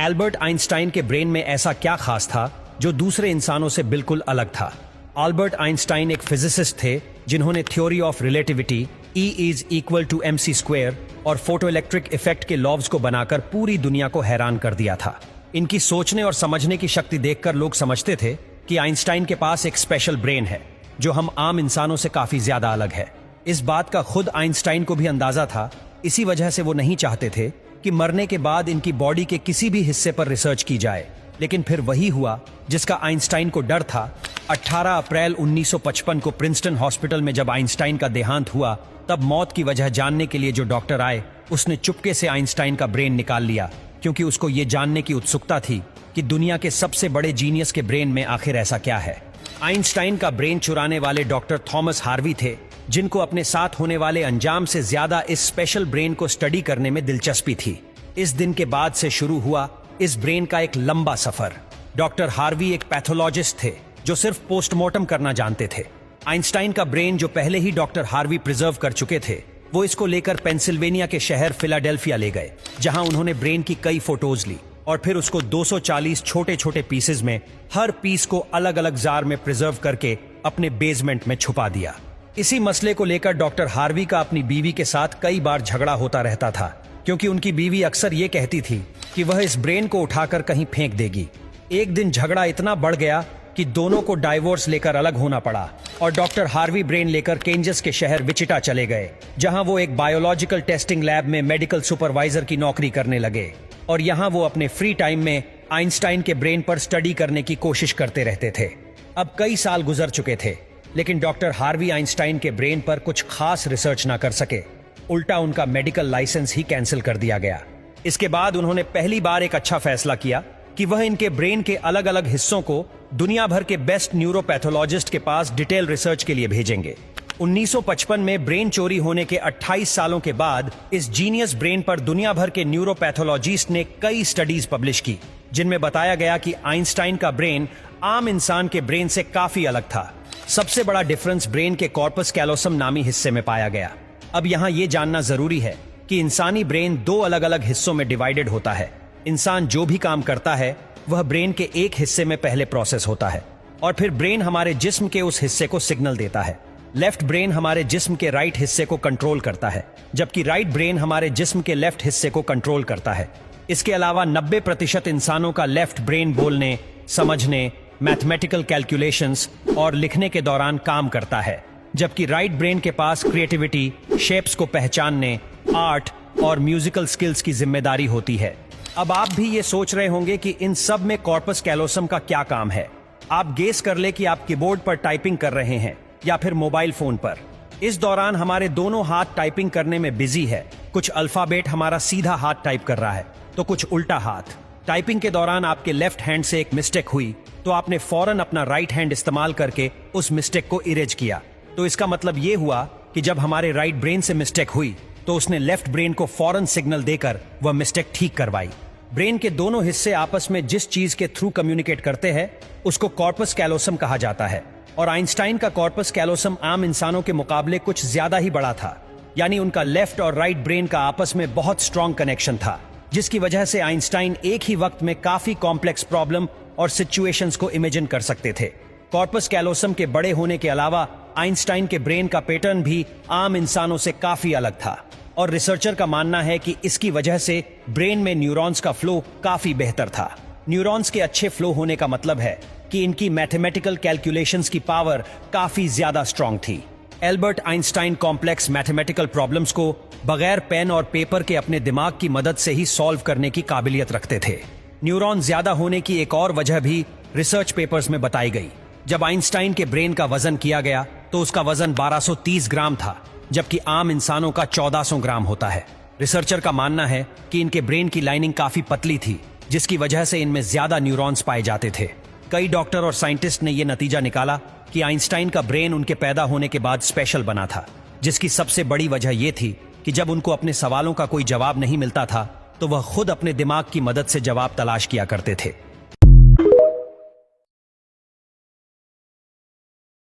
Albert Einstein के brain में ऐसा क्या खास था जो दूसरे इंसानों से बिल्कुल अलग था? एल्बर्ट आइंस्टाइन एक फिजिसिस्ट थे जिन्होंने थ्योरी ऑफ रिलेटिविटी, E=mc² और फोटोइलेक्ट्रिक इफेक्ट के लॉज को बनाकर पूरी दुनिया को हैरान कर दिया था। इनकी सोचने और समझने की शक्ति देखकर लोग समझते थे कि आइंस्टाइन के पास एक स्पेशल ब्रेन है जो हम आम इंसानों से काफी ज्यादा अलग है। इस बात का खुद आइंस्टाइन को भी अंदाजा था। इसी वजह से वो नहीं चाहते थे कि मरने के बाद इनकी बॉडी के किसी भी हिस्से पर रिसर्च की जाए। लेकिन फिर वही हुआ जिसका आइंस्टाइन को डर था। 18 अप्रैल 1955 को प्रिंसटन हॉस्पिटल में जब आइंस्टाइन का देहांत हुआ, तब मौत की वजह जानने के लिए जो डॉक्टर आए, उसने चुपके से आइंस्टाइन का ब्रेन निकाल लिया, क्योंकि उसको ये जानने की उत्सुकता थी कि दुनिया के सबसे बड़े जीनियस के ब्रेन में आखिर ऐसा क्या है। आइंस्टाइन का ब्रेन चुराने वाले डॉक्टर थॉमस हार्वी थे, जिनको अपने साथ होने वाले अंजाम से ज्यादा इस स्पेशल ब्रेन को स्टडी करने में दिलचस्पी थी। इस दिन के बाद से शुरू हुआ इस ब्रेन का एक लंबा सफर। डॉक्टर हार्वी एक पैथोलॉजिस्ट थे जो सिर्फ पोस्टमार्टम करना जानते थे। आइंस्टाइन का ब्रेन जो पहले ही डॉक्टर हार्वी प्रिजर्व कर चुके थे, वो इसको लेकर पेंसिल्वेनिया के शहर फिलाडेल्फिया ले गए, जहां उन्होंने ब्रेन की कई फोटोज ली और फिर उसको 240 छोटे छोटे पीसेज में, हर पीस को अलग अलग जार में प्रिजर्व करके अपने बेसमेंट में छुपा दिया। इसी मसले को लेकर डॉक्टर हार्वी का अपनी बीवी के साथ कई बार झगड़ा होता रहता था, क्योंकि उनकी बीवी अक्सर ये कहती थी कि वह इस ब्रेन को उठाकर कहीं फेंक देगी। एक दिन झगड़ा इतना बढ़ गया कि दोनों को डाइवोर्स लेकर अलग होना पड़ा और डॉक्टर हार्वी ब्रेन लेकर केंजस के शहर विचिटा चले गए, जहां वो एक बायोलॉजिकल टेस्टिंग लैब में मेडिकल सुपरवाइजर की नौकरी करने लगे। और यहां वो अपने फ्री टाइम में आइंस्टाइन के ब्रेन पर स्टडी करने की कोशिश करते रहते थे। अब कई साल गुजर चुके थे, लेकिन डॉक्टर हार्वी आइंस्टाइन के ब्रेन पर कुछ खास रिसर्च ना कर सके। उल्टा उनका मेडिकल लाइसेंस ही कैंसिल कर दिया गया। इसके बाद उन्होंने पहली बार एक अच्छा फैसला किया कि वह इनके ब्रेन के अलग अलग हिस्सों को दुनिया भर के बेस्ट न्यूरोपैथोलॉजिस्ट के पास डिटेल रिसर्च के लिए भेजेंगे। 1955 में ब्रेन चोरी होने के 28 सालों के बाद इस जीनियस ब्रेन पर दुनिया भर के न्यूरोपैथोलॉजिस्ट ने कई स्टडीज पब्लिश की, जिनमें बताया गया कि आइंस्टाइन का ब्रेन आम इंसान के ब्रेन से काफी अलग था। सबसे बड़ा डिफरेंस ब्रेन के कॉर्पस कैलोसम नामी हिस्से में पाया गया। अब यहां यह जानना जरूरी है कि इंसानी ब्रेन दो अलग अलग हिस्सों में डिवाइडेड होता है। इंसान जो भी काम करता है वह ब्रेन के एक हिस्से में पहले प्रोसेस होता है और फिर ब्रेन हमारे जिस्म के उस हिस्से को सिग्नल देता है। लेफ्ट ब्रेन हमारे जिस्म के राइट हिस्से को कंट्रोल करता है, जबकि राइट ब्रेन हमारे जिस्म के लेफ्ट हिस्से को कंट्रोल करता है। इसके अलावा 90% इंसानों का लेफ्ट ब्रेन बोलने, समझने, मैथमेटिकल कैलकुलेशंस और लिखने के दौरान काम करता है, जबकि राइट ब्रेन के पास क्रिएटिविटी, शेप्स को पहचानने, आर्ट और म्यूजिकल स्किल्स की जिम्मेदारी होती है। अब आप भी ये सोच रहे होंगे कि इन सब में कॉर्पस कैलोसम का क्या काम है। आप गेस कर ले कि आप कीबोर्ड पर टाइपिंग कर रहे हैं या फिर मोबाइल फोन पर। इस दौरान हमारे दोनों हाथ टाइपिंग करने में बिजी है। कुछ अल्फाबेट हमारा सीधा हाथ टाइप कर रहा है तो कुछ उल्टा हाथ। टाइपिंग के दौरान आपके लेफ्ट हैंड से एक मिस्टेक हुई तो आपने फौरन अपना राइट हैंड इस्तेमाल करके उस मिस्टेक को इरेज किया। तो इसका मतलब यह हुआ कि जब हमारे राइट ब्रेन से मिस्टेक हुई तो उसने लेफ्ट ब्रेन को फौरन सिग्नल देकर वह मिस्टेक ठीक करवाई। ब्रेन के दोनों हिस्से आपस में जिस चीज के थ्रू कम्युनिकेट करते हैं उसको कॉर्पस कैलोसम कहा जाता है। और आइंस्टाइन का कॉर्पस कैलोसम आम इंसानों के मुकाबले कुछ ज्यादा ही बड़ा था, यानी उनका लेफ्ट और राइट ब्रेन का आपस में बहुत स्ट्रॉन्ग कनेक्शन था, जिसकी वजह से आइंस्टाइन एक ही वक्त में काफी कॉम्प्लेक्स प्रॉब्लम और सिचुएशंस को इमेजिन कर सकते थे। कॉर्पस कैलोसम के बड़े होने के अलावा आइंस्टाइन के ब्रेन का पैटर्न भी आम इंसानों से काफी अलग था और रिसर्चर का मानना है कि इसकी वजह से ब्रेन में न्यूरॉन्स का फ्लो काफी बेहतर था। न्यूरॉन्स के अच्छे फ्लो होने का मतलब है कि इनकी मैथमेटिकल कैलकुलेशंस की पावर काफी ज्यादा स्ट्रॉन्ग थी। Albert Einstein complex mathematical problems को बगैर पेन और पेपर के अपने दिमाग की मदद से ही सॉल्व करने की काबिलियत रखते थे। न्यूरॉन ज्यादा होने की एक और वजह भी रिसर्च पेपर्स में बताई गई। जब आइंस्टाइन के ब्रेन का वजन किया गया तो उसका वजन 1230 ग्राम था, जबकि आम इंसानों का 1400 ग्राम होता है। रिसर्चर का मानना है कि इनके ब्रेन की लाइनिंग काफी पतली थी, जिसकी वजह से इनमें ज्यादा न्यूरॉन्स पाए जाते थे। कई डॉक्टर और साइंटिस्ट ने यह नतीजा निकाला कि आइंस्टाइन का ब्रेन उनके पैदा होने के बाद स्पेशल बना था, जिसकी सबसे बड़ी वजह यह थी कि जब उनको अपने सवालों का कोई जवाब नहीं मिलता था तो वह खुद अपने दिमाग की मदद से जवाब तलाश किया करते थे।